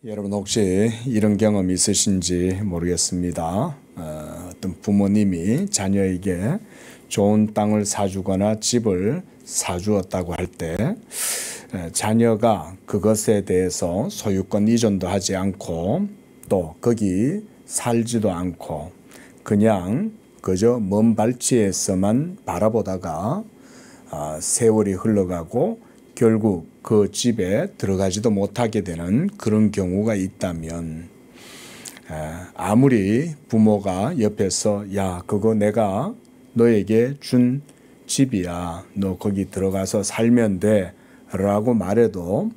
여러분 혹시 이런 경험 있으신지 모르겠습니다. 어떤 부모님이 자녀에게 좋은 땅을 사주거나 집을 사주었다고 할 때 자녀가 그것에 대해서 소유권 이전도 하지 않고 또 거기 살지도 않고 그냥 그저 먼 발치에서만 바라보다가 세월이 흘러가고 결국 그 집에 들어가지도 못하게 되는 그런 경우가 있다면 아무리 부모가 옆에서 야 그거 내가 너에게 준 집이야 너 거기 들어가서 살면 돼 라고 말해도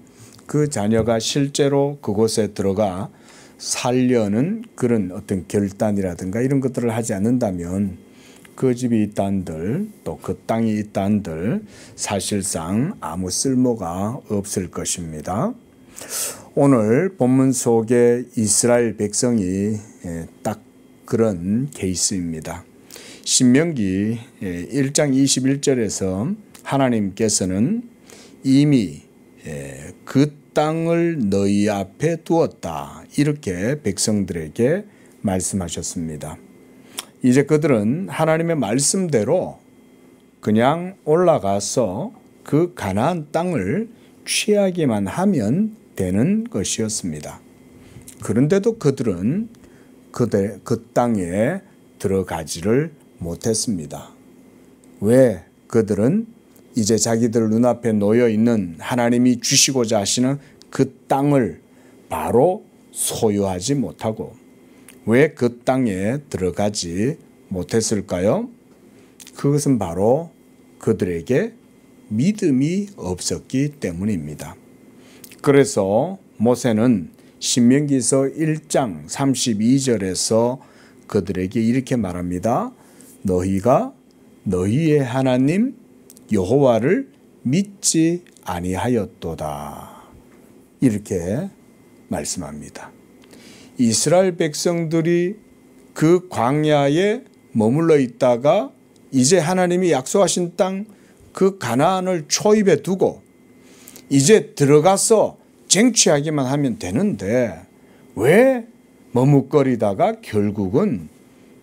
그 자녀가 실제로 그곳에 들어가 살려는 그런 어떤 결단이라든가 이런 것들을 하지 않는다면 그 집이 있다 한들 또 그 땅이 있다 한들 사실상 아무 쓸모가 없을 것입니다. 오늘 본문 속에 이스라엘 백성이 딱 그런 케이스입니다. 신명기 1장 21절에서 하나님께서는 이미 그 땅을 너희 앞에 두었다 이렇게 백성들에게 말씀하셨습니다. 이제 그들은 하나님의 말씀대로 그냥 올라가서 그 가나안 땅을 취하기만 하면 되는 것이었습니다. 그런데도 그들은 그 땅에 들어가지를 못했습니다. 왜? 그들은 이제 자기들 눈앞에 놓여 있는 하나님이 주시고자 하시는 그 땅을 바로 소유하지 못하고 왜 그 땅에 들어가지 못했을까요? 그것은 바로 그들에게 믿음이 없었기 때문입니다. 그래서 모세는 신명기서 1장 32절에서 그들에게 이렇게 말합니다. 너희가 너희의 하나님 여호와를 믿지 아니하였도다. 이렇게 말씀합니다. 이스라엘 백성들이 그 광야에 머물러 있다가 이제 하나님이 약속하신 땅 그 가나안을 초입에 두고 이제 들어가서 쟁취하기만 하면 되는데 왜 머뭇거리다가 결국은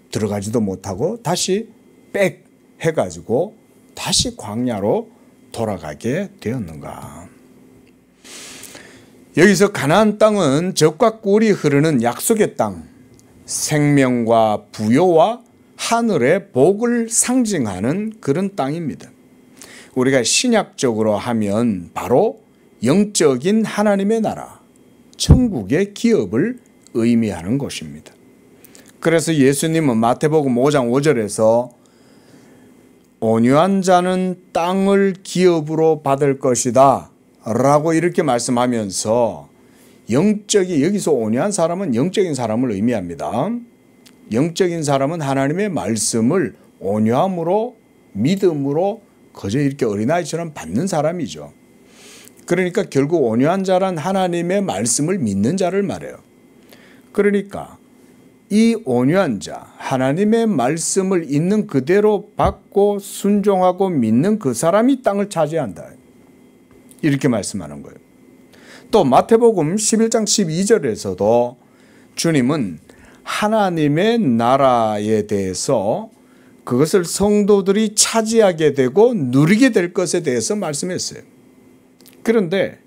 들어가지도 못하고 다시 빽 해가지고 다시 광야로 돌아가게 되었는가? 여기서 가나안 땅은 젖과 꿀이 흐르는 약속의 땅, 생명과 부요와 하늘의 복을 상징하는 그런 땅입니다. 우리가 신약적으로 하면 바로 영적인 하나님의 나라, 천국의 기업을 의미하는 것입니다. 그래서 예수님은 마태복음 5장 5절에서 온유한 자는 땅을 기업으로 받을 것이다 라고 이렇게 말씀하면서 여기서 온유한 사람은 영적인 사람을 의미합니다. 영적인 사람은 하나님의 말씀을 온유함으로 믿음으로 그저 이렇게 어린아이처럼 받는 사람이죠. 그러니까 결국 온유한 자란 하나님의 말씀을 믿는 자를 말해요. 그러니까 이 온유한 자, 하나님의 말씀을 있는 그대로 받고 순종하고 믿는 그 사람이 땅을 차지한다. 이렇게 말씀하는 거예요. 또 마태복음 11장 12절에서도 주님은 하나님의 나라에 대해서 그것을 성도들이 차지하게 되고 누리게 될 것에 대해서 말씀했어요. 그런데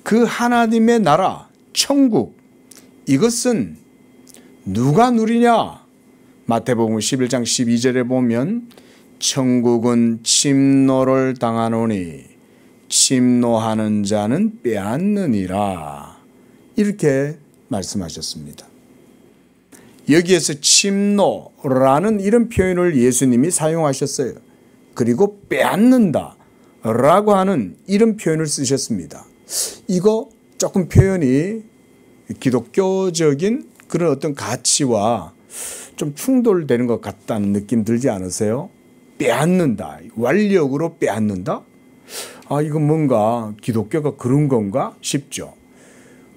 그 하나님의 나라, 천국, 이것은 누가 누리냐? 마태복음 11장 12절에 보면 천국은 침노를 당하노니 침노하는 자는 빼앗느니라 이렇게 말씀하셨습니다. 여기에서 침노라는 이런 표현을 예수님이 사용하셨어요. 그리고 빼앗는다 라고 하는 이런 표현을 쓰셨습니다. 이거 조금 표현이 기독교적인 그런 어떤 가치와 좀 충돌되는 것 같다는 느낌 들지 않으세요? 빼앗는다, 완력으로 빼앗는다? 이거 뭔가 기독교가 그런 건가 싶죠.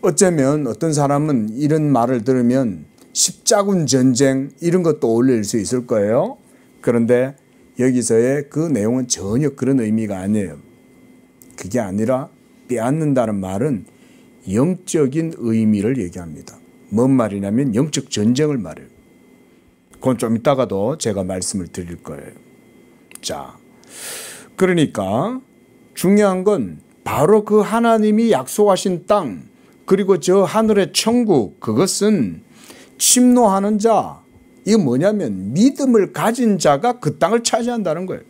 어쩌면 어떤 사람은 이런 말을 들으면 십자군 전쟁 이런 것도 떠올릴 수 있을 거예요. 그런데 여기서의 그 내용은 전혀 그런 의미가 아니에요. 그게 아니라 빼앗는다는 말은 영적인 의미를 얘기합니다. 뭔 말이냐면 영적 전쟁을 말해요. 그건 좀 이따가도 제가 말씀을 드릴 거예요. 자, 그러니까 중요한 건 바로 그 하나님이 약속하신 땅, 그리고 저 하늘의 천국, 그것은 침노하는 자, 이거 뭐냐면 믿음을 가진 자가 그 땅을 차지한다는 거예요.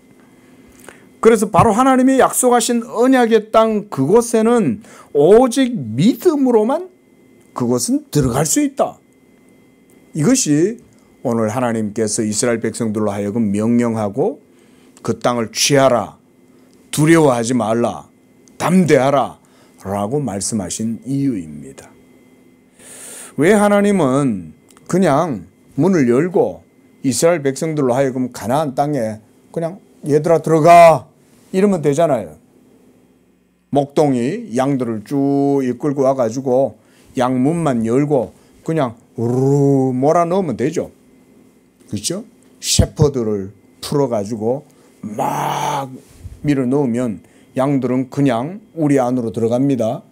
그래서 바로 하나님이 약속하신 언약의 땅, 그곳에는 오직 믿음으로만 그것은 들어갈 수 있다. 이것이 오늘 하나님께서 이스라엘 백성들로 하여금 명령하고 그 땅을 취하라, 두려워하지 말라, 담대하라 라고 말씀하신 이유입니다. 왜 하나님은 그냥 문을 열고 이스라엘 백성들로 하여금 가나안 땅에 그냥 얘들아 들어가 이러면 되잖아요. 목동이 양들을 쭉 이끌고 와가지고 양문만 열고 그냥 우르르 몰아넣으면 되죠. 그렇죠? 셰퍼드를 풀어가지고 막 밀어넣으면 양들은 그냥 우리 안으로 들어갑니다.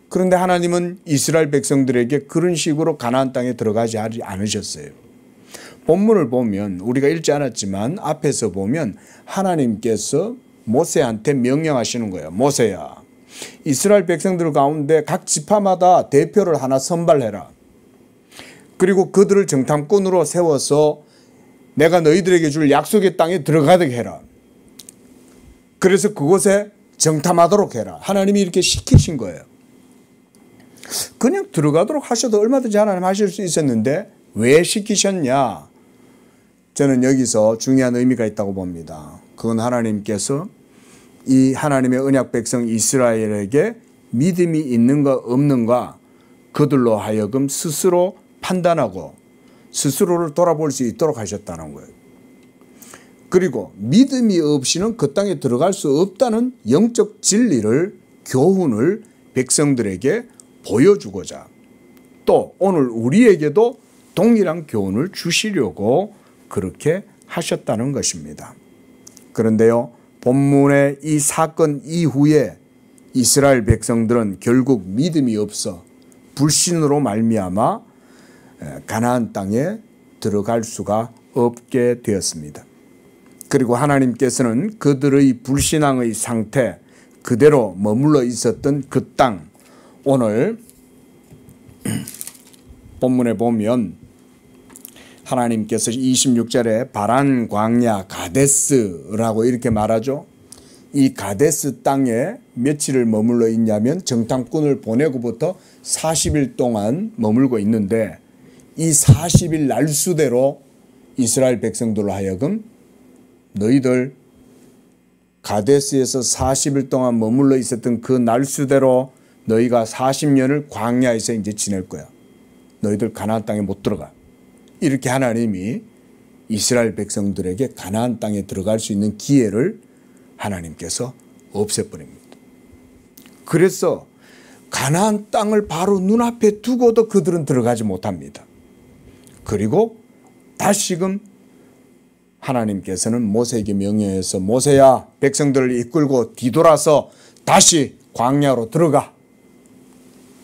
그런데 하나님은 이스라엘 백성들에게 그런 식으로 가나안 땅에 들어가지 않으셨어요. 본문을 보면 우리가 읽지 않았지만 앞에서 보면 하나님께서 모세한테 명령하시는 거예요. 모세야, 이스라엘 백성들 가운데 각 지파마다 대표를 하나 선발해라. 그리고 그들을 정탐꾼으로 세워서 내가 너희들에게 줄 약속의 땅에 들어가게 해라. 그래서 그곳에 정탐하도록 해라. 하나님이 이렇게 시키신 거예요. 그냥 들어가도록 하셔도 얼마든지 하나님 하실 수 있었는데 왜 시키셨냐? 저는 여기서 중요한 의미가 있다고 봅니다. 그건 하나님께서 이 하나님의 언약 백성 이스라엘에게 믿음이 있는가 없는가 그들로 하여금 스스로 판단하고 스스로를 돌아볼 수 있도록 하셨다는 거예요. 그리고 믿음이 없이는 그 땅에 들어갈 수 없다는 영적 진리를, 교훈을 백성들에게 보여주고자 또 오늘 우리에게도 동일한 교훈을 주시려고 그렇게 하셨다는 것입니다. 그런데요, 본문의 이 사건 이후에 이스라엘 백성들은 결국 믿음이 없어 불신으로 말미암아 가나안 땅에 들어갈 수가 없게 되었습니다. 그리고 하나님께서는 그들의 불신앙의 상태 그대로 머물러 있었던 그 땅, 오늘 본문에 보면 하나님께서 26절에 바란 광야 가데스라고 이렇게 말하죠. 이 가데스 땅에 며칠을 머물러 있냐면 정탐꾼을 보내고부터 40일 동안 머물고 있는데 이 40일 날수대로 이스라엘 백성들로 하여금 너희들 가데스에서 40일 동안 머물러 있었던 그 날수대로 너희가 40년을 광야에서 이제 지낼 거야. 너희들 가나안 땅에 못 들어가. 이렇게 하나님이 이스라엘 백성들에게 가나안 땅에 들어갈 수 있는 기회를 하나님께서 없애버립니다. 그래서 가나안 땅을 바로 눈앞에 두고도 그들은 들어가지 못합니다. 그리고 다시금 하나님께서는 모세에게 명령해서 모세야, 백성들을 이끌고 뒤돌아서 다시 광야로 들어가.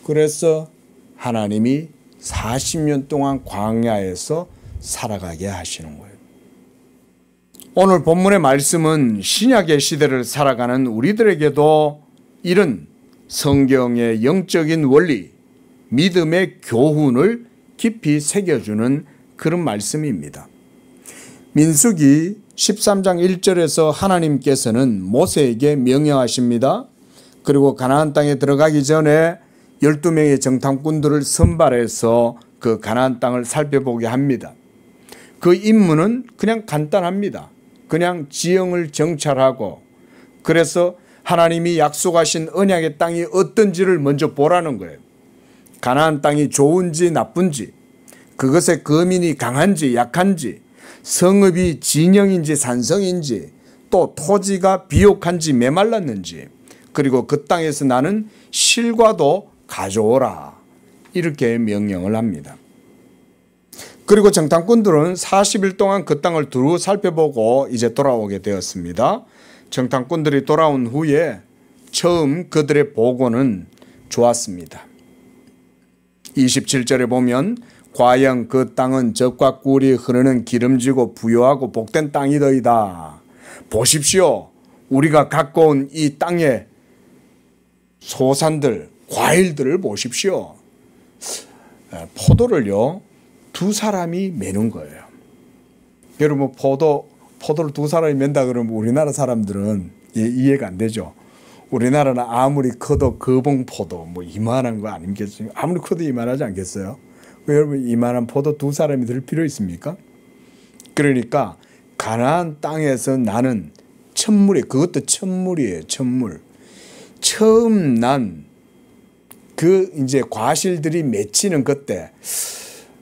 그래서 하나님이 40년 동안 광야에서 살아가게 하시는 거예요. 오늘 본문의 말씀은 신약의 시대를 살아가는 우리들에게도 이런 성경의 영적인 원리, 믿음의 교훈을 깊이 새겨주는 그런 말씀입니다. 민수기 13장 1절에서 하나님께서는 모세에게 명령하십니다. 그리고 가나안 땅에 들어가기 전에 12명의 정탐꾼들을 선발해서 그 가나안 땅을 살펴보게 합니다. 그 임무는 그냥 간단합니다. 그냥 지형을 정찰하고 그래서 하나님이 약속하신 언약의 땅이 어떤지를 먼저 보라는 거예요. 가나안 땅이 좋은지 나쁜지, 그것의 거민이 강한지 약한지, 성읍이 진영인지 산성인지, 또 토지가 비옥한지 메말랐는지, 그리고 그 땅에서 나는 실과도 가져오라. 이렇게 명령을 합니다. 그리고 정탐꾼들은 40일 동안 그 땅을 두루 살펴보고 이제 돌아오게 되었습니다. 정탐꾼들이 돌아온 후에 처음 그들의 보고는 좋았습니다. 27절에 보면 과연 그 땅은 젖과 꿀이 흐르는 기름지고 부요하고 복된 땅이더이다. 보십시오. 우리가 갖고 온 이 땅의 소산들, 과일들을 보십시오. 포도를요, 두 사람이 매는 거예요. 여러분, 포도를 두 사람이 맨다 그러면 우리나라 사람들은 이해가 안 되죠. 우리나라는 아무리 커도 거봉포도 뭐 이만한 거 아니겠어요? 아무리 커도 이만하지 않겠어요? 여러분, 이만한 포도 두 사람이 들 필요 있습니까? 그러니까 가나안 땅에서 나는 첫물이, 그것도 첫물이에요. 첫물. 처음 난 그 이제 과실들이 맺히는 그때,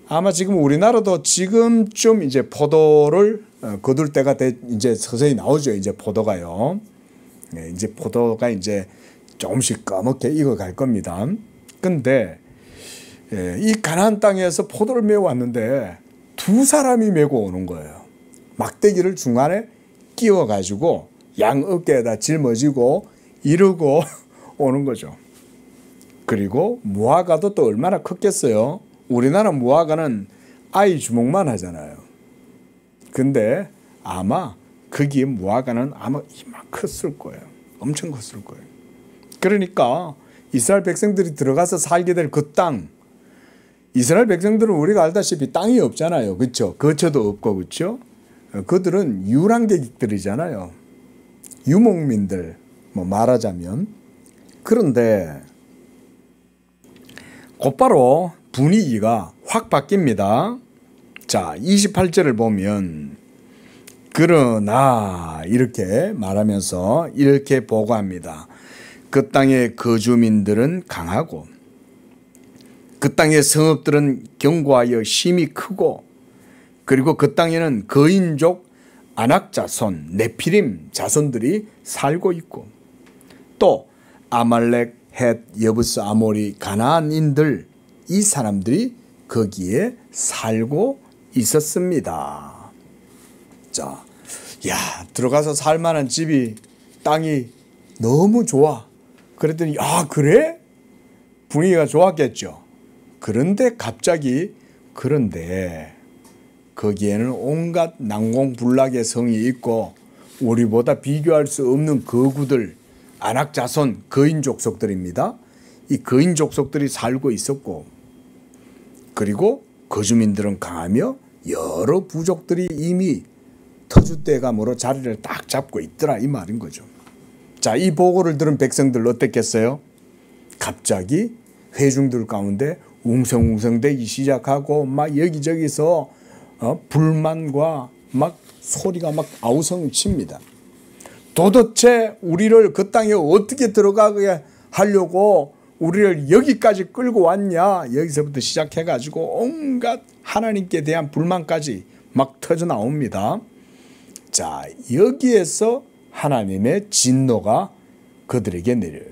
아마 지금 우리나라도 지금 좀 이제 포도를 거둘 때가 이제 서서히 나오죠. 이제 포도가요. 이제 포도가 이제 조금씩 까맣게 익어갈 겁니다. 근데 이 가나안 땅에서 포도를 메워 왔는데 두 사람이 메고 오는 거예요. 막대기를 중간에 끼워 가지고 양 어깨에다 짊어지고 이러고 오는 거죠. 그리고 무화과도 또 얼마나 컸겠어요. 우리나라 무화과는 아이 주먹만 하잖아요. 근데 아마 거기에 무화과는 아마 이만 컸을 거예요. 엄청 컸을 거예요. 그러니까 이스라엘 백성들이 들어가서 살게 될 그 땅, 이스라엘 백성들은 우리가 알다시피 땅이 없잖아요. 그렇죠? 거처도 없고, 그렇죠? 그들은 유랑객들이잖아요. 유목민들, 뭐 말하자면. 그런데 곧바로 분위기가 확 바뀝니다. 자, 28절을 보면 그러나 이렇게 말하면서 이렇게 보고합니다. 그 땅의 거주민들은 강하고 그 땅의 성읍들은 견고하여 힘이 크고 그리고 그 땅에는 거인족 아낙자손 네피림 자손들이 살고 있고 또 아말렉, 헷, 여부스, 아모리, 가나안인들 이 사람들이 거기에 살고 있었습니다. 자, 들어가서 살만한 집이 땅이 너무 좋아. 그랬더니 그래? 분위기가 좋았겠죠. 그런데 갑자기 거기에는 온갖 난공불락의 성이 있고 우리보다 비교할 수 없는 거구들, 아낙자손, 거인 족속들입니다. 이 거인 족속들이 살고 있었고 그리고 거주민들은 강하며 여러 부족들이 이미 터줏대감으로 자리를 딱 잡고 있더라 이 말인 거죠. 자, 이 보고를 들은 백성들 어땠겠어요? 갑자기 회중들 가운데 웅성웅성대기 시작하고 막 여기저기서 불만과 막 소리가 막 아우성을 칩니다. 도대체 우리를 그 땅에 어떻게 들어가게 하려고 우리를 여기까지 끌고 왔냐? 여기서부터 시작해가지고 온갖 하나님께 대한 불만까지 막 터져 나옵니다. 자, 여기에서 하나님의 진노가 그들에게 내려요.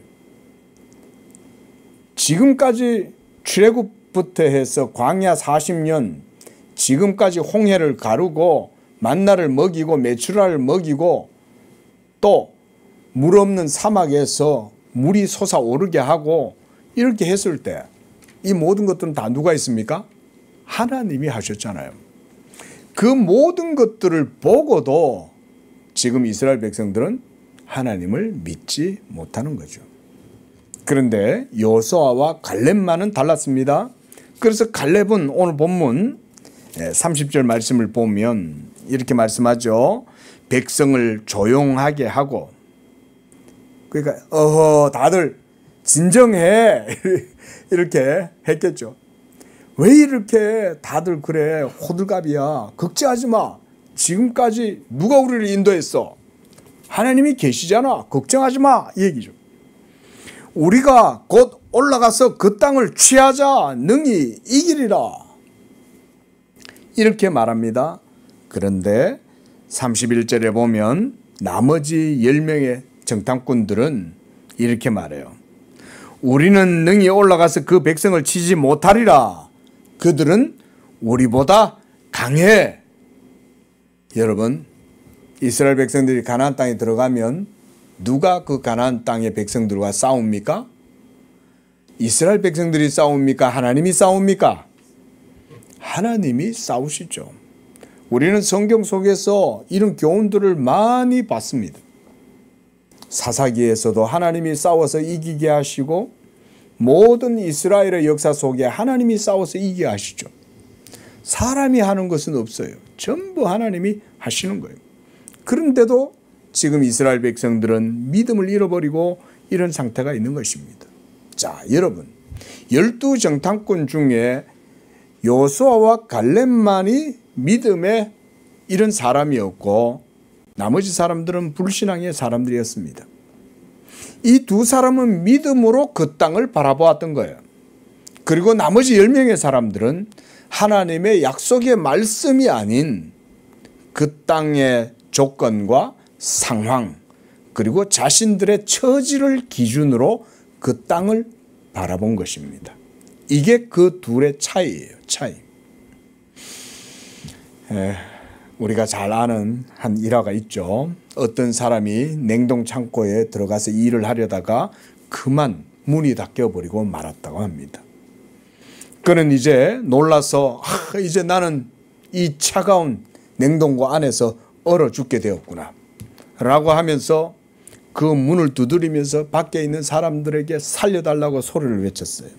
지금까지 출애굽부터 해서 광야 40년, 지금까지 홍해를 가르고 만나를 먹이고 메추라를 먹이고 또 물 없는 사막에서 물이 솟아오르게 하고 이렇게 했을 때 이 모든 것들은 다 누가 있습니까? 하나님이 하셨잖아요. 그 모든 것들을 보고도 지금 이스라엘 백성들은 하나님을 믿지 못하는 거죠. 그런데 여호수아와 갈렙만은 달랐습니다. 그래서 갈렙은 오늘 본문 30절 말씀을 보면 이렇게 말씀하죠. 백성을 조용하게 하고, 그러니까 다들 진정해 이렇게 했겠죠. 왜 이렇게 다들 그래 호들갑이야. 걱정하지 마. 지금까지 누가 우리를 인도했어? 하나님이 계시잖아. 걱정하지 마 이 얘기죠. 우리가 곧 올라가서 그 땅을 취하자. 능히 이기리라. 이렇게 말합니다. 그런데 31절에 보면 나머지 10명의 정탐꾼들은 이렇게 말해요. 우리는 능히 올라가서 그 백성을 치지 못하리라. 그들은 우리보다 강해. 여러분, 이스라엘 백성들이 가나안 땅에 들어가면 누가 그 가나안 땅의 백성들과 싸웁니까? 이스라엘 백성들이 싸웁니까? 하나님이 싸웁니까? 하나님이 싸우시죠. 우리는 성경 속에서 이런 교훈들을 많이 봤습니다. 사사기에서도 하나님이 싸워서 이기게 하시고 모든 이스라엘의 역사 속에 하나님이 싸워서 이기게 하시죠. 사람이 하는 것은 없어요. 전부 하나님이 하시는 거예요. 그런데도 지금 이스라엘 백성들은 믿음을 잃어버리고 이런 상태가 있는 것입니다. 자, 여러분, 12정탐꾼 중에 여호수아와 갈렙만이 믿음의 이런 사람이었고 나머지 사람들은 불신앙의 사람들이었습니다. 이 두 사람은 믿음으로 그 땅을 바라보았던 거예요. 그리고 나머지 10명의 사람들은 하나님의 약속의 말씀이 아닌 그 땅의 조건과 상황 그리고 자신들의 처지를 기준으로 그 땅을 바라본 것입니다. 이게 그 둘의 차이예요. 차이. 우리가 잘 아는 한 일화가 있죠. 어떤 사람이 냉동 창고에 들어가서 일을 하려다가 그만 문이 닫혀버리고 말았다고 합니다. 그는 이제 놀라서 이제 나는 이 차가운 냉동고 안에서 얼어 죽게 되었구나 라고 하면서 그 문을 두드리면서 밖에 있는 사람들에게 살려달라고 소리를 외쳤어요.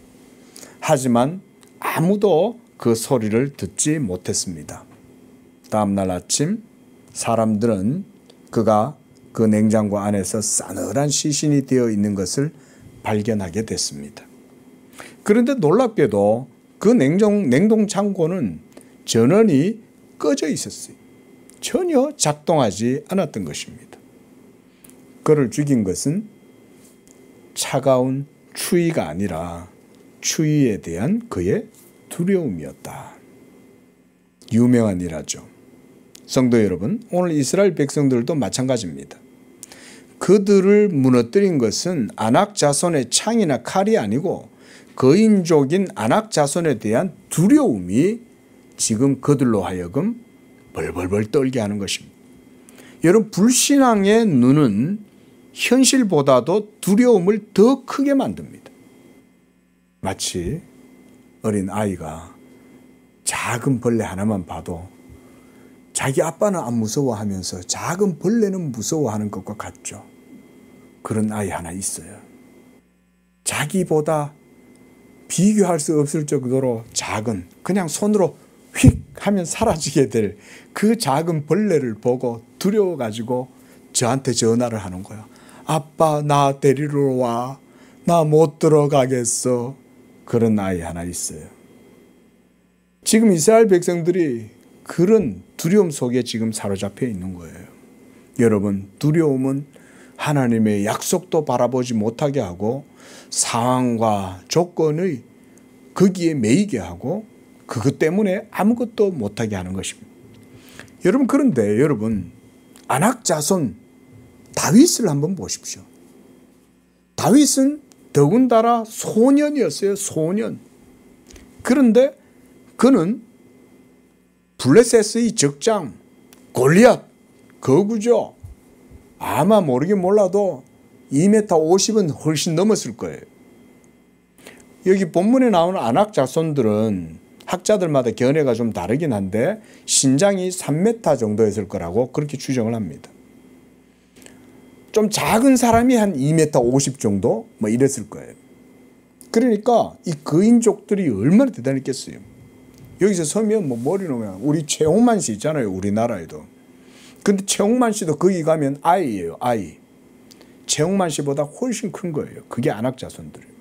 하지만 아무도 그 소리를 듣지 못했습니다. 다음날 아침 사람들은 그가 그 냉장고 안에서 싸늘한 시신이 되어 있는 것을 발견하게 됐습니다. 그런데 놀랍게도 그 냉동 창고는 전원이 꺼져 있었어요. 전혀 작동하지 않았던 것입니다. 그를 죽인 것은 차가운 추위가 아니라 추위에 대한 그의 두려움이었다. 유명한 일화죠. 성도 여러분, 오늘 이스라엘 백성들도 마찬가지입니다. 그들을 무너뜨린 것은 아낙 자손의 창이나 칼이 아니고 거인족인 아낙 자손에 대한 두려움이 지금 그들로 하여금 벌벌벌 떨게 하는 것입니다. 여러분, 불신앙의 눈은 현실보다도 두려움을 더 크게 만듭니다. 마치 어린 아이가 작은 벌레 하나만 봐도 자기 아빠는 안 무서워하면서 작은 벌레는 무서워하는 것과 같죠. 그런 아이 하나 있어요. 자기보다 비교할 수 없을 정도로 작은, 그냥 손으로 휙 하면 사라지게 될 그 작은 벌레를 보고 두려워가지고 저한테 전화를 하는 거예요. 아빠, 나 데리러 와. 나 못 들어가겠어. 그런 아이 하나 있어요. 지금 이스라엘 백성들이 그런 두려움 속에 지금 사로잡혀 있는 거예요. 여러분, 두려움은 하나님의 약속도 바라보지 못하게 하고 상황과 조건의 거기에 매이게 하고 그것 때문에 아무것도 못하게 하는 것입니다. 여러분, 그런데 여러분, 아낙 자손 다윗을 한번 보십시오. 다윗은 더군다나 소년이었어요. 소년. 그런데 그는 블레셋의 적장 골리앗 거구죠. 아마 모르긴 몰라도 2m 50은 훨씬 넘었을 거예요. 여기 본문에 나오는 아낙 자손들은 학자들마다 견해가 좀 다르긴 한데 신장이 3m 정도였을 거라고 그렇게 추정을 합니다. 좀 작은 사람이 한 2m 50 정도 뭐 이랬을 거예요. 그러니까 이 거인족들이 얼마나 대단했겠어요. 여기서 서면 뭐 머리 놓으면 우리 최홍만 씨 있잖아요. 우리나라에도. 근데 최홍만 씨도 거기 가면 아이예요. 아이. 최홍만 씨보다 훨씬 큰 거예요. 그게 아낙 자손들이에요.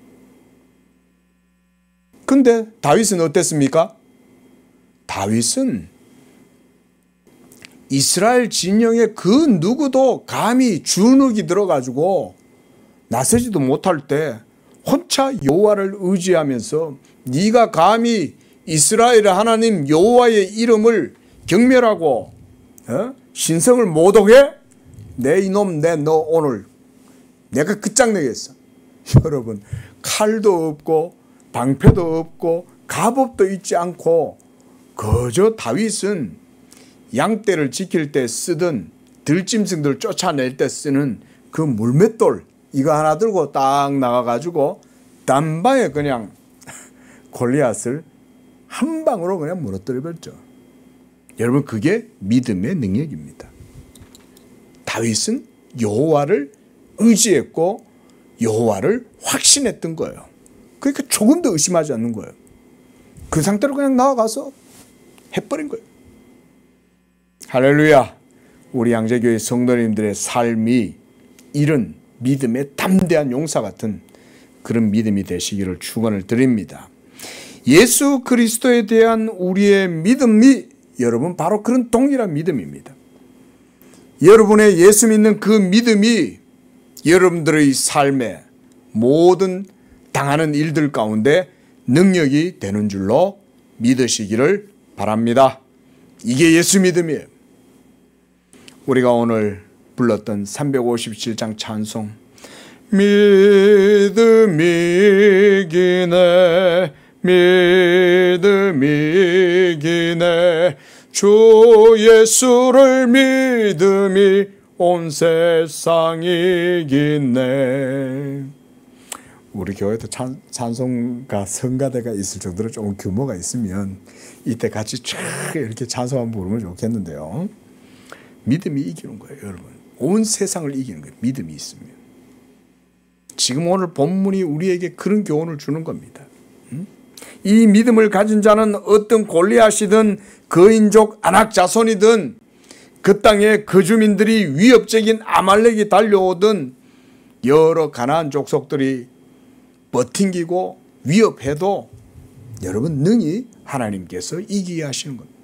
근데 다윗은 어땠습니까? 다윗은 이스라엘 진영의 그 누구도 감히 주눅이 들어가지고 나서지도 못할 때 혼자 여호와를 의지하면서 네가 감히 이스라엘의 하나님 여호와의 이름을 경멸하고 신성을 모독해? 내 이놈 내 너 오늘 내가 끝장내겠어. 여러분, 칼도 없고 방패도 없고 갑옷도 있지 않고 그저 다윗은 양떼를 지킬 때 쓰던 들짐승들 쫓아낼 때 쓰는 그 물맷돌 이거 하나 들고 딱 나가가지고 단방에 그냥 골리앗을 한 방으로 그냥 무너뜨려 버렸죠. 여러분, 그게 믿음의 능력입니다. 다윗은 여호와를 의지했고 여호와를 확신했던 거예요. 그러니까 조금 더 의심하지 않는 거예요. 그 상태로 그냥 나아가서 해버린 거예요. 할렐루야. 우리 양재교회 성도님들의 삶이 이런 믿음의 담대한 용사 같은 그런 믿음이 되시기를 축원을 드립니다. 예수 그리스도에 대한 우리의 믿음이 여러분 바로 그런 동일한 믿음입니다. 여러분의 예수 믿는 그 믿음이 여러분들의 삶에 모든 당하는 일들 가운데 능력이 되는 줄로 믿으시기를 바랍니다. 이게 예수 믿음이에요. 우리가 오늘 불렀던 357장 찬송, 믿음이 기네 믿음이 기네 주 예수를 믿음이 온 세상이 기네. 우리 교회도 찬송가 성가대가 있을 정도로 조금 규모가 있으면 이때 같이 쫙 이렇게 찬송 한번 부르면 좋겠는데요. 믿음이 이기는 거예요, 여러분. 온 세상을 이기는 거예요, 믿음이 있으면. 지금 오늘 본문이 우리에게 그런 교훈을 주는 겁니다. 이 믿음을 가진 자는 어떤 골리앗이든 거인족 아낙 자손이든 그 땅의 거주민들이 위협적인 아말렉이 달려오든 여러 가나안 족속들이 버팅기고 위협해도 여러분 능히 하나님께서 이기게 하시는 겁니다.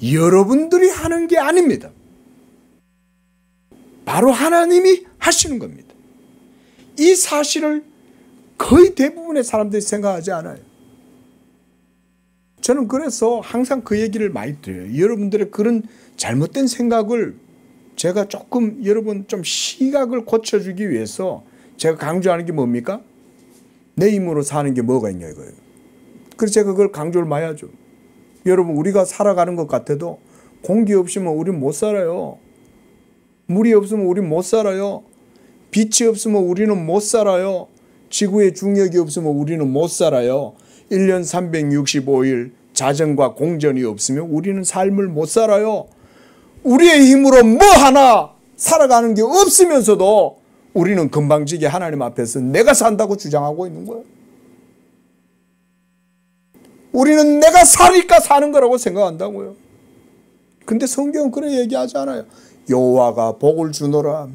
여러분들이 하는 게 아닙니다. 바로 하나님이 하시는 겁니다. 이 사실을 거의 대부분의 사람들이 생각하지 않아요. 저는 그래서 항상 그 얘기를 많이 드려요. 여러분들의 그런 잘못된 생각을 제가 조금 여러분 좀 시각을 고쳐주기 위해서 제가 강조하는 게 뭡니까? 내 힘으로 사는 게 뭐가 있냐 이거예요. 그래서 제가 그걸 강조를 많이 하죠. 여러분, 우리가 살아가는 것 같아도 공기 없으면 우린 못 살아요. 물이 없으면 우린 못 살아요. 빛이 없으면 우리는 못 살아요. 지구의 중력이 없으면 우리는 못 살아요. 1년 365일 자전과 공전이 없으면 우리는 삶을 못 살아요. 우리의 힘으로 뭐 하나 살아가는 게 없으면서도 우리는 건방지게 하나님 앞에서 내가 산다고 주장하고 있는 거예요. 우리는 내가 사니까 사는 거라고 생각한다고요. 근데 성경은 그런 얘기하지 않아요. 여호와가 복을 주노라.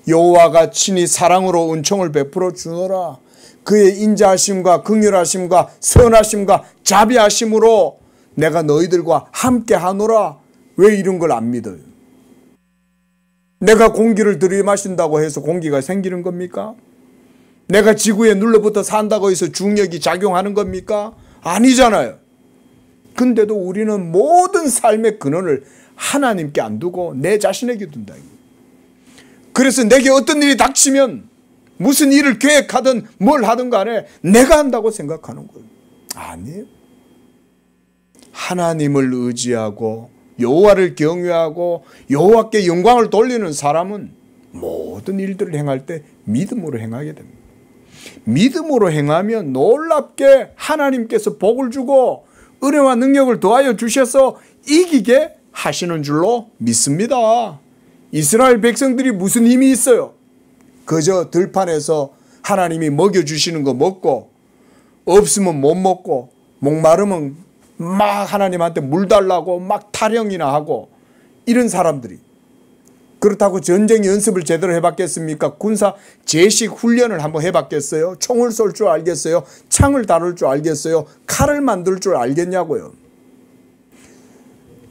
여호와가 친히 사랑으로 은총을 베풀어 주노라. 그의 인자하심과 긍휼하심과 선하심과 자비하심으로 내가 너희들과 함께 하노라. 왜 이런 걸 안 믿어요? 내가 공기를 들이마신다고 해서 공기가 생기는 겁니까? 내가 지구에 눌러붙어 산다고 해서 중력이 작용하는 겁니까? 아니잖아요. 근데도 우리는 모든 삶의 근원을 하나님께 안 두고 내 자신에게 둔다. 그래서 내게 어떤 일이 닥치면 무슨 일을 계획하든 뭘 하든 간에 내가 한다고 생각하는 거예요. 아니에요. 하나님을 의지하고 여호와를 경외하고 여호와께 영광을 돌리는 사람은 모든 일들을 행할 때 믿음으로 행하게 됩니다. 믿음으로 행하면 놀랍게 하나님께서 복을 주고 은혜와 능력을 더하여 주셔서 이기게 하시는 줄로 믿습니다. 이스라엘 백성들이 무슨 힘이 있어요? 그저 들판에서 하나님이 먹여주시는 거 먹고 없으면 못 먹고 목마르면 막 하나님한테 물 달라고 막 타령이나 하고 이런 사람들이. 그렇다고 전쟁 연습을 제대로 해봤겠습니까? 군사 제식 훈련을 한번 해봤겠어요? 총을 쏠 줄 알겠어요? 창을 다룰 줄 알겠어요? 칼을 만들 줄 알겠냐고요?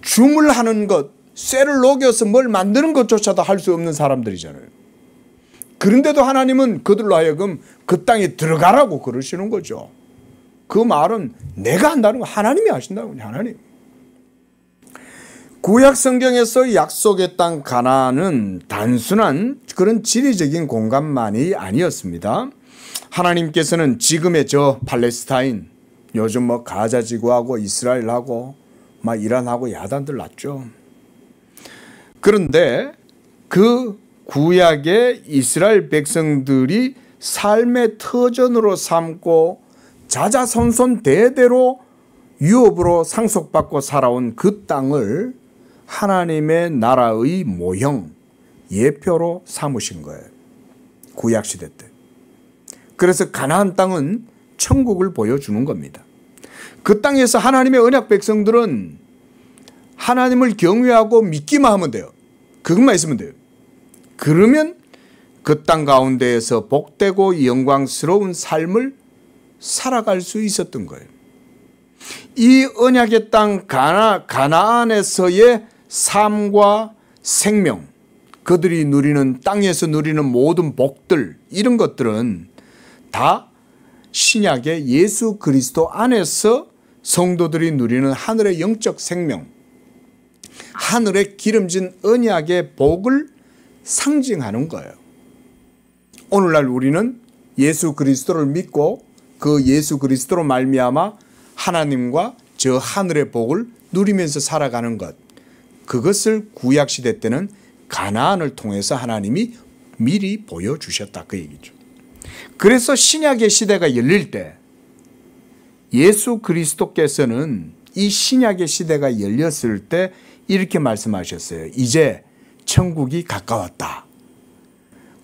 주물하는 것, 쇠를 녹여서 뭘 만드는 것조차도 할 수 없는 사람들이잖아요. 그런데도 하나님은 그들로 하여금 그 땅에 들어가라고 그러시는 거죠. 그 말은 내가 한다는 거 하나님이 하신다는 거죠. 하나님. 구약 성경에서 약속의 땅 가나안은 단순한 그런 지리적인 공간만이 아니었습니다. 하나님께서는 지금의 저 팔레스타인, 요즘 뭐 가자 지구하고 이스라엘하고 막 이란하고 야단들 났죠. 그런데 그 구약의 이스라엘 백성들이 삶의 터전으로 삼고 자자손손 대대로 유업으로 상속받고 살아온 그 땅을 하나님의 나라의 모형, 예표로 삼으신 거예요. 구약시대 때. 그래서 가나안 땅은 천국을 보여주는 겁니다. 그 땅에서 하나님의 언약 백성들은 하나님을 경외하고 믿기만 하면 돼요. 그것만 있으면 돼요. 그러면 그 땅 가운데에서 복되고 영광스러운 삶을 살아갈 수 있었던 거예요. 이 언약의 땅 가나안에서의 삶과 생명, 그들이 누리는 땅에서 누리는 모든 복들, 이런 것들은 다 신약의 예수 그리스도 안에서 성도들이 누리는 하늘의 영적 생명, 하늘의 기름진 언약의 복을 상징하는 거예요. 오늘날 우리는 예수 그리스도를 믿고 그 예수 그리스도로 말미암아 하나님과 저 하늘의 복을 누리면서 살아가는 것, 그것을 구약시대 때는 가나안을 통해서 하나님이 미리 보여주셨다, 그 얘기죠. 그래서 신약의 시대가 열릴 때 예수 그리스도께서는 이 신약의 시대가 열렸을 때 이렇게 말씀하셨어요. 이제 천국이 가까웠다.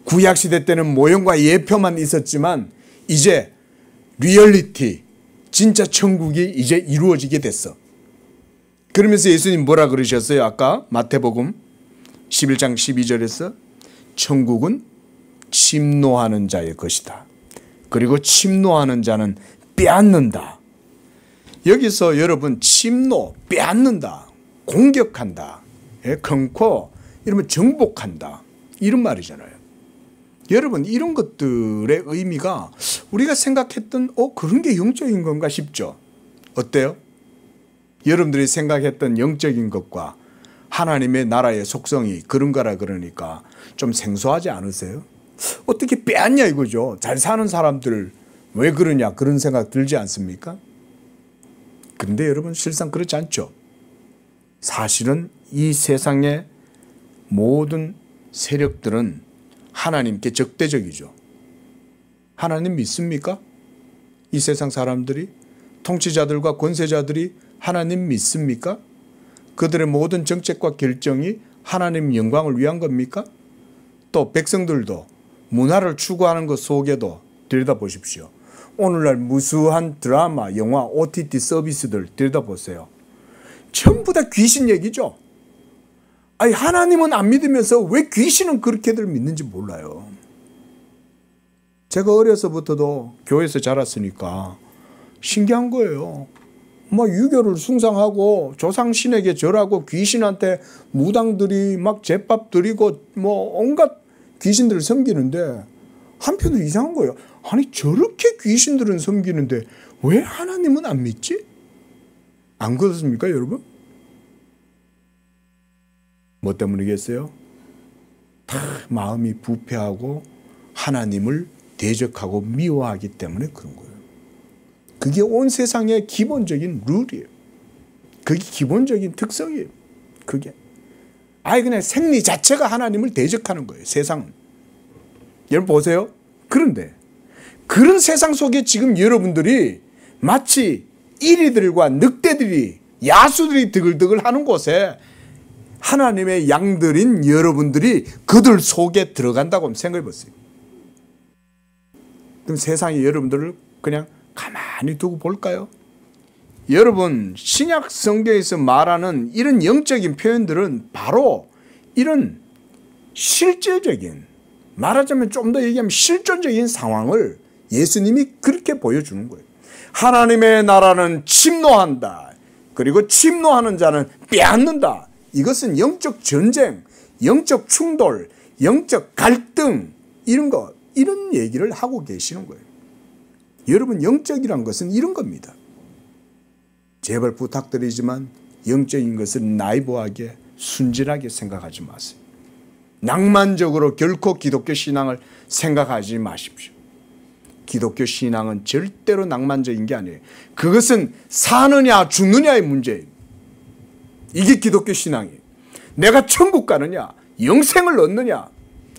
구약시대 때는 모형과 예표만 있었지만 이제 리얼리티, 진짜 천국이 이제 이루어지게 됐어. 그러면서 예수님 뭐라 그러셨어요? 아까 마태복음 11장 12절에서 천국은 침노하는 자의 것이다. 그리고 침노하는 자는 빼앗는다. 여기서 여러분 침노, 빼앗는다, 공격한다, 컨커, 이러면 정복한다, 이런 말이잖아요. 여러분 이런 것들의 의미가 우리가 생각했던 그런 게 영적인 건가 싶죠. 어때요? 여러분들이 생각했던 영적인 것과 하나님의 나라의 속성이 그런 거라 그러니까 좀 생소하지 않으세요? 어떻게 빼앗냐 이거죠. 잘 사는 사람들 왜 그러냐, 그런 생각 들지 않습니까? 그런데 여러분 실상 그렇지 않죠. 사실은 이 세상의 모든 세력들은 하나님께 적대적이죠. 하나님 믿습니까? 이 세상 사람들이, 통치자들과 권세자들이 하나님 믿습니까? 그들의 모든 정책과 결정이 하나님 영광을 위한 겁니까? 또 백성들도 문화를 추구하는 것 속에도 들여다보십시오. 오늘날 무수한 드라마, 영화, OTT 서비스들 들여다보세요. 전부 다 귀신 얘기죠. 아니 하나님은 안 믿으면서 왜 귀신은 그렇게들 믿는지 몰라요. 제가 어려서부터도 교회에서 자랐으니까 신기한 거예요. 막 유교를 숭상하고 조상신에게 절하고 귀신한테 무당들이 막 제밥 드리고 뭐 온갖 귀신들을 섬기는데 한편으로 이상한 거예요. 아니 저렇게 귀신들은 섬기는데 왜 하나님은 안 믿지? 안 그렇습니까 여러분? 뭐 때문이겠어요? 다 마음이 부패하고 하나님을 대적하고 미워하기 때문에 그런 거예요. 그게 온 세상의 기본적인 룰이에요. 그게 기본적인 특성이에요. 그게. 아예 그냥 생리 자체가 하나님을 대적하는 거예요. 세상은. 여러분 보세요. 그런데 그런 세상 속에 지금 여러분들이 마치 이리들과 늑대들이, 야수들이 드글드글 하는 곳에 하나님의 양들인 여러분들이 그들 속에 들어간다고 한번 생각해 보세요. 그럼 세상이 여러분들을 그냥 가만히 두고 볼까요? 여러분 신약 성경에서 말하는 이런 영적인 표현들은 바로 이런 실제적인, 말하자면 좀 더 얘기하면 실존적인 상황을 예수님이 그렇게 보여주는 거예요. 하나님의 나라는 침노한다. 그리고 침노하는 자는 빼앗는다. 이것은 영적 전쟁, 영적 충돌, 영적 갈등, 이런 거, 이런 얘기를 하고 계시는 거예요. 여러분 영적이란 것은 이런 겁니다. 제발 부탁드리지만 영적인 것은 나이브하게 순진하게 생각하지 마세요. 낭만적으로 결코 기독교 신앙을 생각하지 마십시오. 기독교 신앙은 절대로 낭만적인 게 아니에요. 그것은 사느냐 죽느냐의 문제예요. 이게 기독교 신앙이에요. 내가 천국 가느냐, 영생을 얻느냐,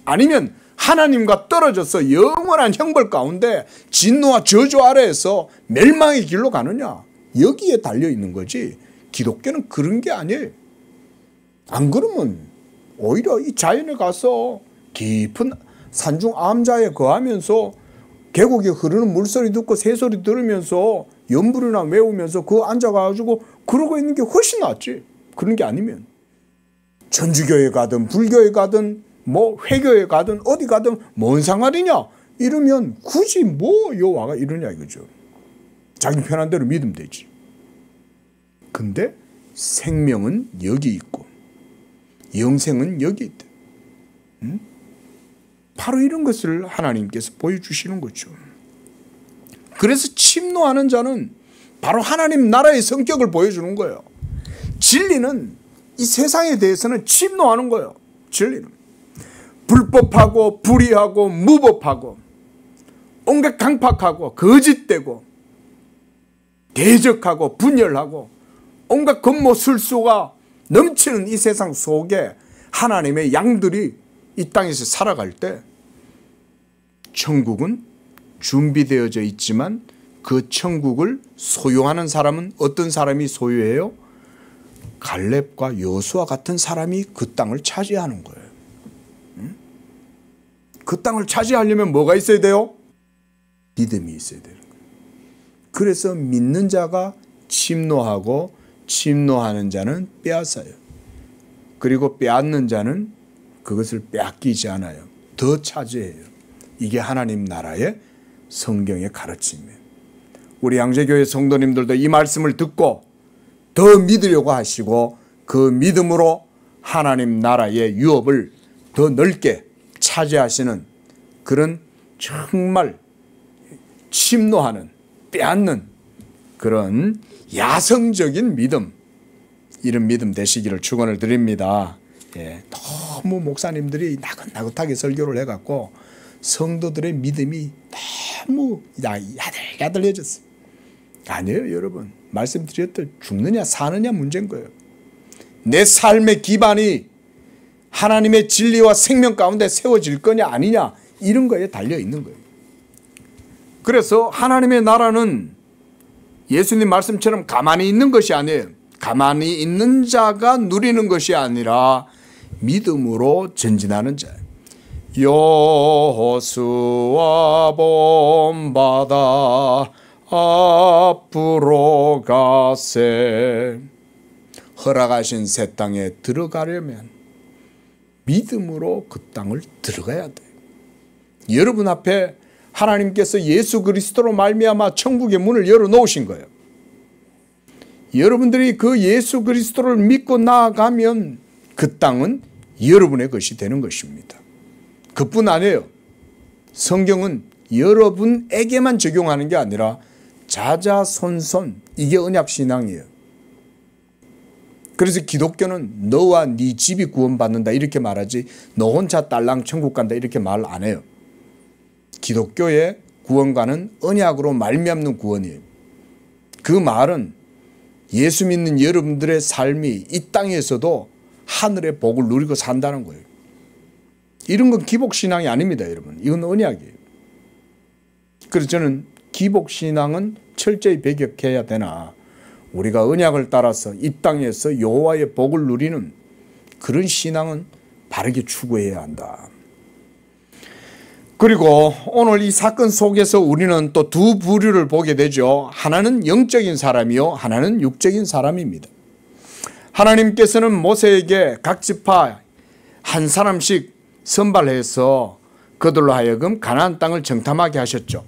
아니면 하나님과 떨어져서 영원한 형벌 가운데 진노와 저주 아래에서 멸망의 길로 가느냐, 여기에 달려 있는 거지. 기독교는 그런 게 아니에요. 안 그러면 오히려 이 자연에 가서 깊은 산중 암자에 거하면서 계곡에 흐르는 물소리 듣고 새소리 들으면서 연불이나 외우면서 그 앉아가지고 그러고 있는 게 훨씬 낫지. 그런 게 아니면 천주교에 가든 불교에 가든 뭐 회교에 가든 어디 가든 뭔 상관이냐 이러면 굳이 뭐 여호와가 이러냐 이거죠. 자기 편한 대로 믿으면 되지. 근데 생명은 여기 있고 영생은 여기 있다. 바로 이런 것을 하나님께서 보여주시는 거죠. 그래서 침노하는 자는 바로 하나님 나라의 성격을 보여주는 거예요. 진리는 이 세상에 대해서는 침노하는 거예요. 진리는 불법하고 불의하고 무법하고 온갖 강팍하고 거짓되고 대적하고 분열하고 온갖 권모술수가 넘치는 이 세상 속에 하나님의 양들이 이 땅에서 살아갈 때 천국은 준비되어져 있지만 그 천국을 소유하는 사람은 어떤 사람이 소유해요? 갈렙과 여호수아 같은 사람이 그 땅을 차지하는 거예요. 그 땅을 차지하려면 뭐가 있어야 돼요? 믿음이 있어야 되는 거예요. 그래서 믿는 자가 침노하고 침노하는 자는 빼앗아요. 그리고 빼앗는 자는 그것을 빼앗기지 않아요. 더 차지해요. 이게 하나님 나라의 성경의 가르침이에요. 우리 양재교회 성도님들도 이 말씀을 듣고 더 믿으려고 하시고 그 믿음으로 하나님 나라의 유업을 더 넓게 차지하시는 그런 정말 침노하는 빼앗는 그런 야성적인 믿음, 이런 믿음 되시기를 축원을 드립니다. 예, 너무 목사님들이 나긋나긋하게 설교를 해갖고 성도들의 믿음이 너무 야들야들해졌어요. 아니에요, 여러분. 말씀드렸듯 죽느냐 사느냐 문제인 거예요. 내 삶의 기반이 하나님의 진리와 생명 가운데 세워질 거냐 아니냐 이런 거에 달려 있는 거예요. 그래서 하나님의 나라는 예수님 말씀처럼 가만히 있는 것이 아니에요. 가만히 있는 자가 누리는 것이 아니라 믿음으로 전진하는 자예요. 여호수아 본받아 앞으로 가세. 허락하신 새 땅에 들어가려면 믿음으로 그 땅을 들어가야 돼요. 여러분 앞에 하나님께서 예수 그리스도로 말미암아 천국의 문을 열어놓으신 거예요. 여러분들이 그 예수 그리스도를 믿고 나아가면 그 땅은 여러분의 것이 되는 것입니다. 그뿐 아니에요. 성경은 여러분에게만 적용하는 게 아니라 자자손손, 이게 언약신앙이에요. 그래서 기독교는 너와 네 집이 구원받는다 이렇게 말하지 너 혼자 딸랑 천국 간다 이렇게 말 안 해요. 기독교의 구원과는 언약으로 말미암는 구원이에요. 그 말은 예수 믿는 여러분들의 삶이 이 땅에서도 하늘의 복을 누리고 산다는 거예요. 이런 건 기복신앙이 아닙니다, 여러분. 이건 언약이에요. 그래서 저는 기복신앙은 철저히 배격해야 되나 우리가 언약을 따라서 이 땅에서 여호와의 복을 누리는 그런 신앙은 바르게 추구해야 한다. 그리고 오늘 이 사건 속에서 우리는 또 두 부류를 보게 되죠. 하나는 영적인 사람이요, 하나는 육적인 사람입니다. 하나님께서는 모세에게 각 지파 한 사람씩 선발해서 그들로 하여금 가나안 땅을 정탐하게 하셨죠.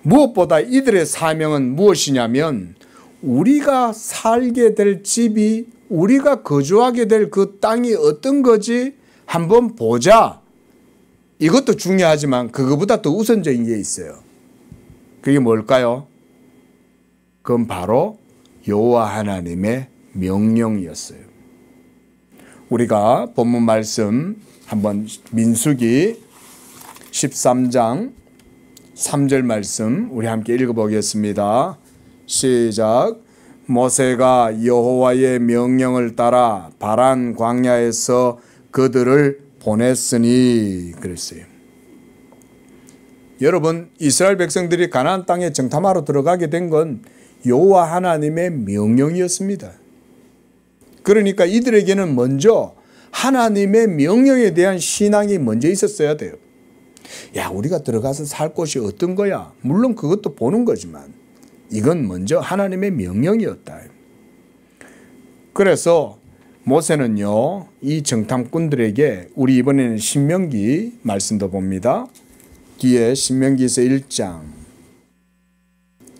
무엇보다 이들의 사명은 무엇이냐면 우리가 살게 될 집이, 우리가 거주하게 될 그 땅이 어떤 거지 한번 보자. 이것도 중요하지만 그거보다 더 우선적인 게 있어요. 그게 뭘까요? 그건 바로 여호와 하나님의 명령이었어요. 우리가 본문 말씀 한번 민수기 13장 3절 말씀 우리 함께 읽어보겠습니다. 시작. 모세가 여호와의 명령을 따라 바란 광야에서 그들을 보냈으니 그랬어요. 여러분, 이스라엘 백성들이 가나안 땅에 정탐하러 들어가게 된 건 여호와 하나님의 명령이었습니다. 그러니까 이들에게는 먼저 하나님의 명령에 대한 신앙이 먼저 있었어야 돼요. 야, 우리가 들어가서 살 곳이 어떤 거야? 물론 그것도 보는 거지만 이건 먼저 하나님의 명령이었다. 그래서 모세는요, 이 정탐꾼들에게 우리 이번에는 신명기 말씀도 봅니다. 뒤에 신명기에서 1장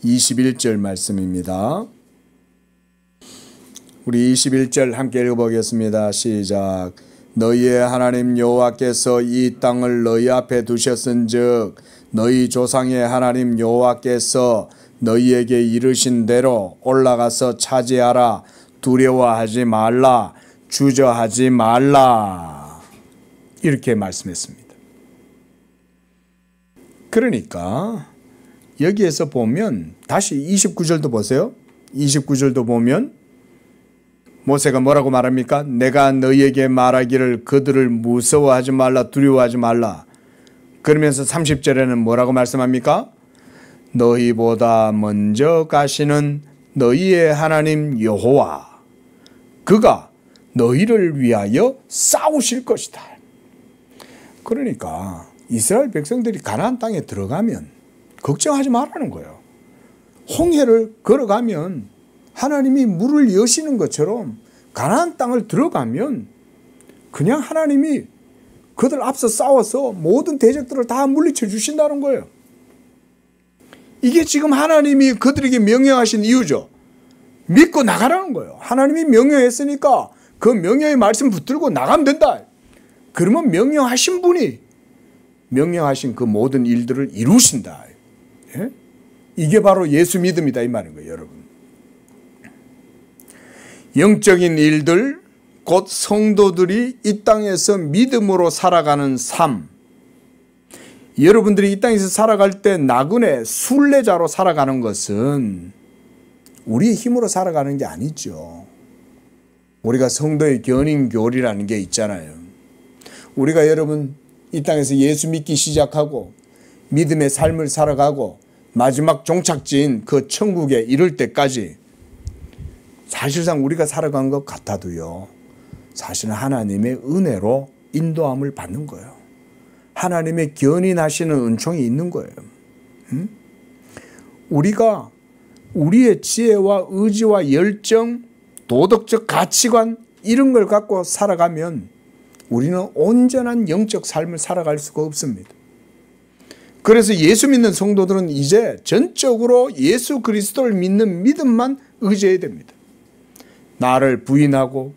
21절 말씀입니다. 우리 21절 함께 읽어보겠습니다. 시작. 너희의 하나님 여호와께서 이 땅을 너희 앞에 두셨은즉 너희 조상의 하나님 여호와께서 너희에게 이르신 대로 올라가서 차지하라. 두려워하지 말라. 주저하지 말라. 이렇게 말씀했습니다. 그러니까 여기에서 보면 다시 29절도 보세요. 29절도 보면 모세가 뭐라고 말합니까? 내가 너희에게 말하기를 그들을 무서워하지 말라, 두려워하지 말라. 그러면서 30절에는 뭐라고 말씀합니까? 너희보다 먼저 가시는 너희의 하나님 여호와, 그가 너희를 위하여 싸우실 것이다. 그러니까 이스라엘 백성들이 가나안 땅에 들어가면 걱정하지 말라는 거예요. 홍해를 걸어가면 하나님이 물을 여시는 것처럼 가나안 땅을 들어가면 그냥 하나님이 그들 앞서 싸워서 모든 대적들을 다 물리쳐 주신다는 거예요. 이게 지금 하나님이 그들에게 명령하신 이유죠. 믿고 나가라는 거예요. 하나님이 명령했으니까 그 명령의 말씀 붙들고 나가면 된다. 그러면 명령하신 분이 명령하신 그 모든 일들을 이루신다. 예? 이게 바로 예수 믿음이다 이 말인 거예요, 여러분. 영적인 일들, 곧 성도들이 이 땅에서 믿음으로 살아가는 삶. 여러분들이 이 땅에서 살아갈 때 나그네, 순례자로 살아가는 것은 우리의 힘으로 살아가는 게 아니죠. 우리가 성도의 견인교리라는 게 있잖아요. 우리가 여러분 이 땅에서 예수 믿기 시작하고 믿음의 삶을 살아가고 마지막 종착지인 그 천국에 이를 때까지 사실상 우리가 살아간 것 같아도요, 사실은 하나님의 은혜로 인도함을 받는 거예요. 하나님의 견인하시는 은총이 있는 거예요. 우리가 우리의 지혜와 의지와 열정, 도덕적 가치관 이런 걸 갖고 살아가면 우리는 온전한 영적 삶을 살아갈 수가 없습니다. 그래서 예수 믿는 성도들은 이제 전적으로 예수 그리스도를 믿는 믿음만 의지해야 됩니다. 나를 부인하고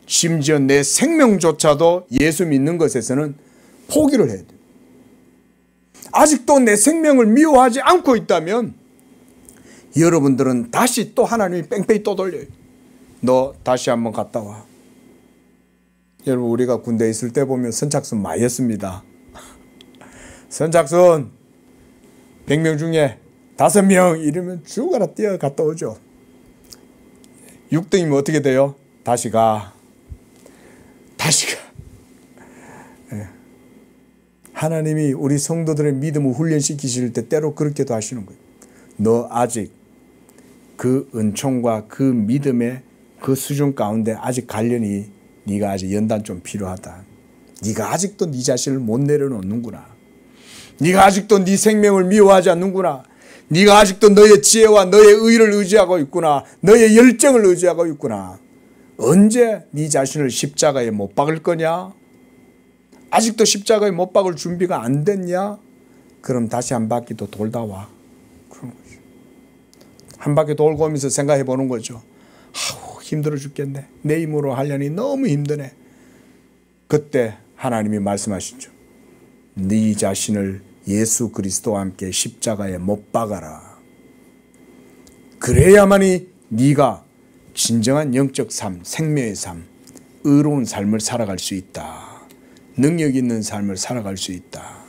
심지어 내 생명조차도 예수 믿는 것에서는 포기를 해야 돼요. 아직도 내 생명을 미워하지 않고 있다면 여러분들은 다시 또 하나님이 뺑뺑이 또 돌려요. 너 다시 한번 갔다 와. 여러분, 우리가 군대에 있을 때 보면 선착순 많이 했습니다. 선착순 100명 중에 5명 이러면 죽어라 뛰어 갔다 오죠. 6등이면 어떻게 돼요? 다시 가. 다시 가. 하나님이 우리 성도들의 믿음을 훈련시키실 때 때로 그렇게도 하시는 거예요. 너 아직 그 은총과 그 믿음의 그 수준 가운데 아직 가려니 네가 아직 연단 좀 필요하다. 네가 아직도 네 자신을 못 내려놓는구나. 네가 아직도 네 생명을 미워하지 않는구나. 네가 아직도 너의 지혜와 너의 의를 의지하고 있구나. 너의 열정을 의지하고 있구나. 언제 네 자신을 십자가에 못 박을 거냐? 아직도 십자가에 못 박을 준비가 안 됐냐? 그럼 다시 한 바퀴 더 돌다 와. 그런 거죠. 한 바퀴 돌고 오면서 생각해 보는 거죠. 아우, 힘들어 죽겠네. 내 힘으로 하려니 너무 힘드네. 그때 하나님이 말씀하시죠. 네 자신을 예수 그리스도와 함께 십자가에 못 박아라. 그래야만이 네가 진정한 영적 삶, 생명의 삶, 의로운 삶을 살아갈 수 있다. 능력 있는 삶을 살아갈 수 있다.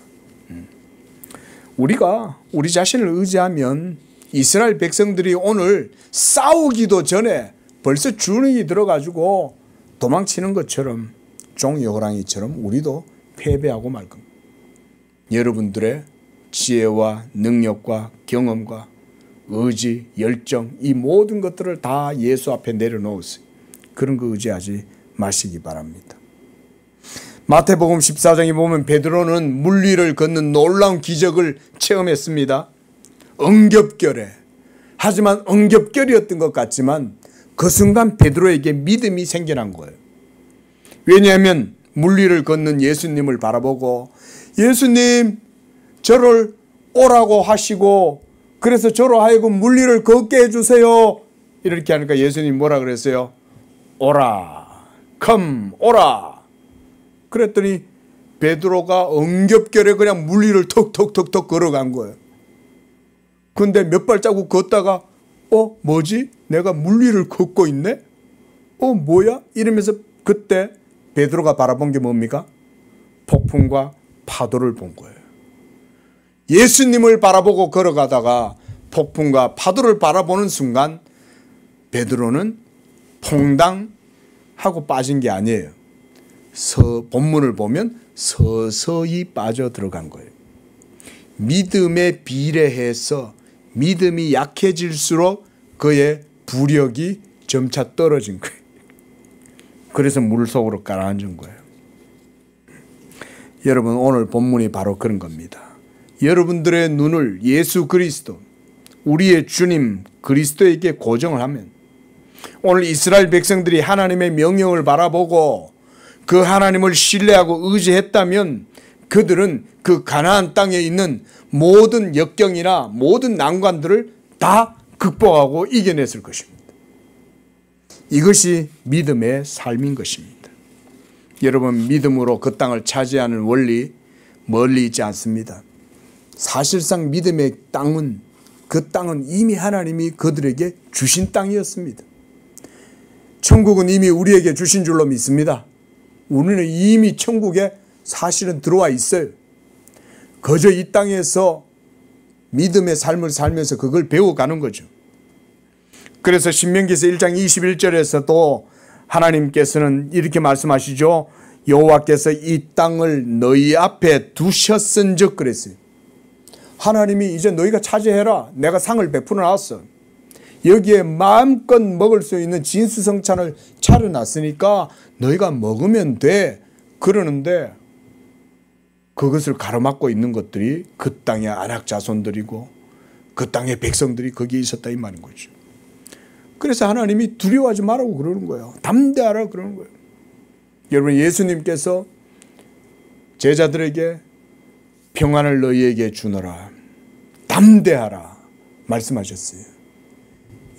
우리가 우리 자신을 의지하면 이스라엘 백성들이 오늘 싸우기도 전에 벌써 주눅이 들어가지고 도망치는 것처럼 종이 호랑이처럼 우리도 패배하고 말 겁니다. 여러분들의 지혜와 능력과 경험과 의지, 열정, 이 모든 것들을 다 예수 앞에 내려놓으세요. 그런 거 의지하지 마시기 바랍니다. 마태복음 14장에 보면 베드로는 물 위를 걷는 놀라운 기적을 체험했습니다. 엉겹결에. 하지만 엉겹결이었던 것 같지만 그 순간 베드로에게 믿음이 생겨난 거예요. 왜냐하면 물 위를 걷는 예수님을 바라보고 예수님 저를 오라고 하시고 그래서 저로 하여금 물 위를 걷게 해주세요. 이렇게 하니까 예수님 뭐라 그랬어요? 오라. come 오라. 그랬더니 베드로가 엉겹결에 그냥 물 위를 턱턱턱턱 걸어간 거예요. 근데 몇 발자국 걷다가 뭐지? 내가 물 위를 걷고 있네? 뭐야? 이러면서 그때 베드로가 바라본 게 뭡니까? 폭풍과 파도를 본 거예요. 예수님을 바라보고 걸어가다가 폭풍과 파도를 바라보는 순간 베드로는 퐁당 하고 빠진 게 아니에요. 본문을 보면 서서히 빠져 들어간 거예요. 믿음에 비례해서 믿음이 약해질수록 그의 부력이 점차 떨어진 거예요. 그래서 물속으로 가라앉은 거예요. 여러분 오늘 본문이 바로 그런 겁니다. 여러분들의 눈을 예수 그리스도 우리의 주님 그리스도에게 고정을 하면 오늘 이스라엘 백성들이 하나님의 명령을 바라보고 그 하나님을 신뢰하고 의지했다면 그들은 그 가나안 땅에 있는 모든 역경이나 모든 난관들을 다 극복하고 이겨냈을 것입니다. 이것이 믿음의 삶인 것입니다. 여러분 믿음으로 그 땅을 차지하는 원리 멀리 있지 않습니다. 사실상 믿음의 땅은 그 땅은 이미 하나님이 그들에게 주신 땅이었습니다. 천국은 이미 우리에게 주신 줄로 믿습니다. 우리는 이미 천국에 사실은 들어와 있어요. 그저 이 땅에서 믿음의 삶을 살면서 그걸 배워가는 거죠. 그래서 신명기서 1장 21절에서도 하나님께서는 이렇게 말씀하시죠. 여호와께서 이 땅을 너희 앞에 두셨은즉 그랬어요. 하나님이 이제 너희가 차지해라. 내가 상을 베풀어 놨어. 여기에 마음껏 먹을 수 있는 진수성찬을 차려놨으니까 너희가 먹으면 돼. 그러는데 그것을 가로막고 있는 것들이 그 땅의 안악 자손들이고 그 땅의 백성들이 거기에 있었다 이 말인 거죠. 그래서 하나님이 두려워하지 말라고 그러는 거예요. 담대하라 그러는 거예요. 여러분 예수님께서 제자들에게 평안을 너희에게 주노라. 담대하라 말씀하셨어요.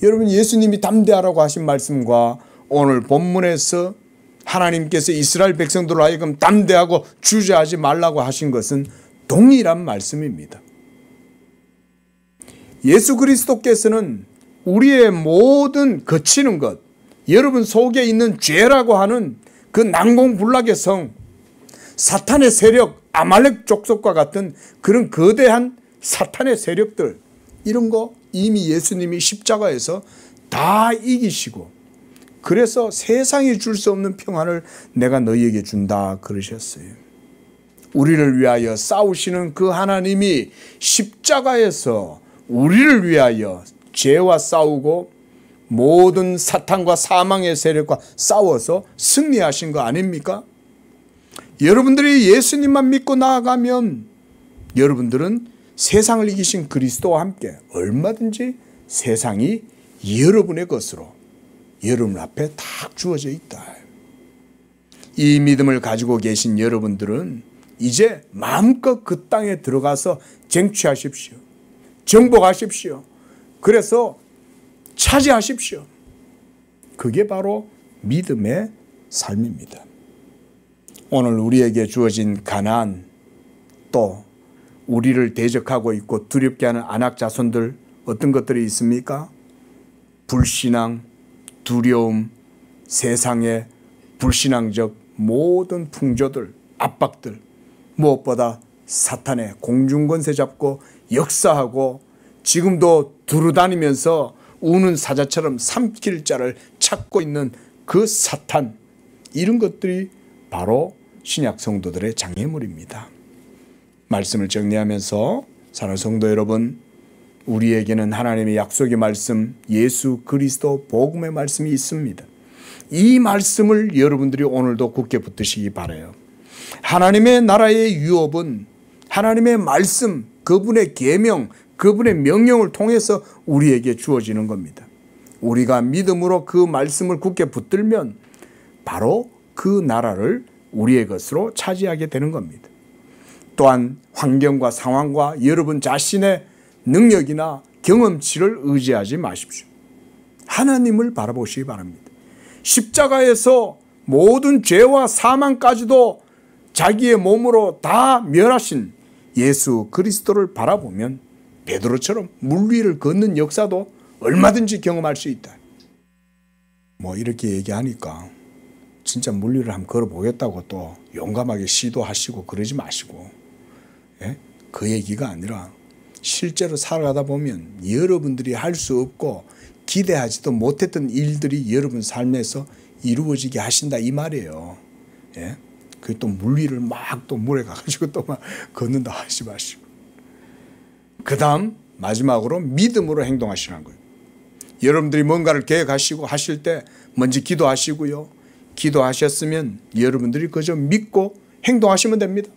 여러분 예수님이 담대하라고 하신 말씀과 오늘 본문에서 하나님께서 이스라엘 백성들로 하여금 담대하고 주저하지 말라고 하신 것은 동일한 말씀입니다. 예수 그리스도께서는 우리의 모든 거치는 것, 여러분 속에 있는 죄라고 하는 그 난공불락의 성, 사탄의 세력, 아말렉 족속과 같은 그런 거대한 사탄의 세력들, 이런 거 이미 예수님이 십자가에서 다 이기시고 그래서 세상이 줄 수 없는 평안을 내가 너희에게 준다 그러셨어요. 우리를 위하여 싸우시는 그 하나님이 십자가에서 우리를 위하여 죄와 싸우고 모든 사탄과 사망의 세력과 싸워서 승리하신 거 아닙니까? 여러분들이 예수님만 믿고 나아가면 여러분들은 세상을 이기신 그리스도와 함께 얼마든지 세상이 여러분의 것으로 여러분 앞에 다 주어져 있다. 이 믿음을 가지고 계신 여러분들은 이제 마음껏 그 땅에 들어가서 쟁취하십시오. 정복하십시오. 그래서 차지하십시오. 그게 바로 믿음의 삶입니다. 오늘 우리에게 주어진 가나안, 또 우리를 대적하고 있고 두렵게 하는 안악 자손들 어떤 것들이 있습니까? 불신앙, 두려움, 세상의 불신앙적 모든 풍조들, 압박들, 무엇보다 사탄의 공중권세 잡고 역사하고 지금도 두루다니면서 우는 사자처럼 삼킬 자를 찾고 있는 그 사탄, 이런 것들이 바로 신약 성도들의 장애물입니다. 말씀을 정리하면서 사랑하는 성도 여러분, 우리에게는 하나님의 약속의 말씀, 예수 그리스도 복음의 말씀이 있습니다. 이 말씀을 여러분들이 오늘도 굳게 붙드시기 바라요. 하나님의 나라의 유업은 하나님의 말씀, 그분의 계명, 그분의 명령을 통해서 우리에게 주어지는 겁니다. 우리가 믿음으로 그 말씀을 굳게 붙들면 바로 그 나라를 우리의 것으로 차지하게 되는 겁니다. 또한 환경과 상황과 여러분 자신의 능력이나 경험치를 의지하지 마십시오. 하나님을 바라보시기 바랍니다. 십자가에서 모든 죄와 사망까지도 자기의 몸으로 다 멸하신 예수 그리스도를 바라보면 베드로처럼 물 위를 걷는 역사도 얼마든지 경험할 수 있다. 이렇게 얘기하니까 진짜 물 위를 한번 걸어보겠다고 또 용감하게 시도하시고 그러지 마시고, 그 얘기가 아니라 실제로 살아가다 보면 여러분들이 할 수 없고 기대하지도 못했던 일들이 여러분 삶에서 이루어지게 하신다 이 말이에요. 그 또 물 위를 막 또 물에 가가지고 또 막 걷는다 하지 마시고, 그 다음 마지막으로 믿음으로 행동하시라는 거예요. 여러분들이 뭔가를 계획하시고 하실 때 먼저 기도하시고요. 기도하셨으면 여러분들이 그저 믿고 행동하시면 됩니다.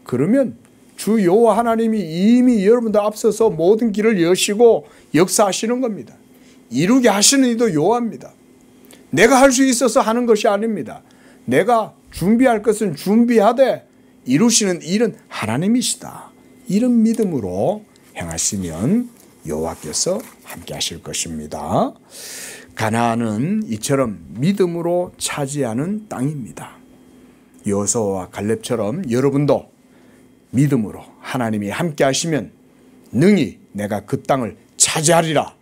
그러면 주 여호와 하나님이 이미 여러분들 앞서서 모든 길을 여시고 역사하시는 겁니다. 이루게 하시는 이도 여호와입니다. 내가 할 수 있어서 하는 것이 아닙니다. 내가 준비할 것은 준비하되 이루시는 일은 하나님이시다. 이런 믿음으로 행하시면 여호와께서 함께 하실 것입니다. 가나안은 이처럼 믿음으로 차지하는 땅입니다. 여호수아와 갈렙처럼 여러분도 믿음으로 하나님이 함께 하시면 능히 내가 그 땅을 차지하리라,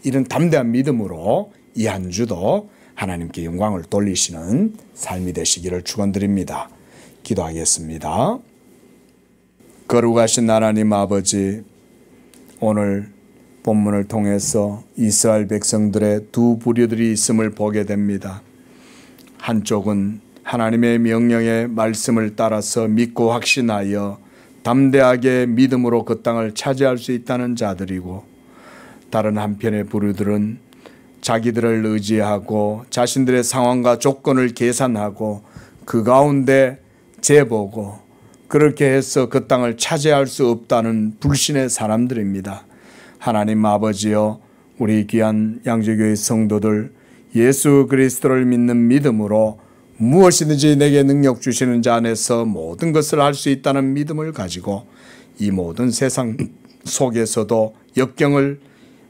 이런 담대한 믿음으로 이 한 주도 하나님께 영광을 돌리시는 삶이 되시기를 축원드립니다. 기도하겠습니다. 거룩하신 하나님 아버지, 오늘 본문을 통해서 이스라엘 백성들의 두 부류들이 있음을 보게 됩니다. 한쪽은 하나님의 명령의 말씀을 따라서 믿고 확신하여 담대하게 믿음으로 그 땅을 차지할 수 있다는 자들이고, 다른 한편의 부류들은 자기들을 의지하고 자신들의 상황과 조건을 계산하고 그 가운데 재보고 그렇게 해서 그 땅을 차지할 수 없다는 불신의 사람들입니다. 하나님 아버지여, 우리 귀한 양재교회 성도들 예수 그리스도를 믿는 믿음으로 무엇이든지 내게 능력 주시는 자 안에서 모든 것을 할 수 있다는 믿음을 가지고 이 모든 세상 속에서도 역경을,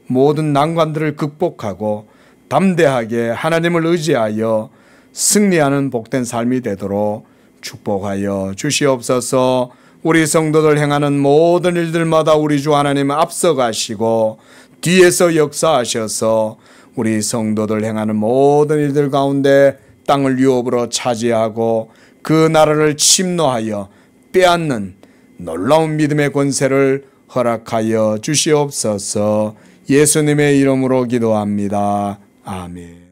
모든 난관들을 극복하고 담대하게 하나님을 의지하여 승리하는 복된 삶이 되도록 축복하여 주시옵소서. 우리 성도들 행하는 모든 일들마다 우리 주 하나님 앞서가시고 뒤에서 역사하셔서 우리 성도들 행하는 모든 일들 가운데 땅을 유업으로 차지하고 그 나라를 침노하여 빼앗는 놀라운 믿음의 권세를 허락하여 주시옵소서. 예수님의 이름으로 기도합니다. 아멘.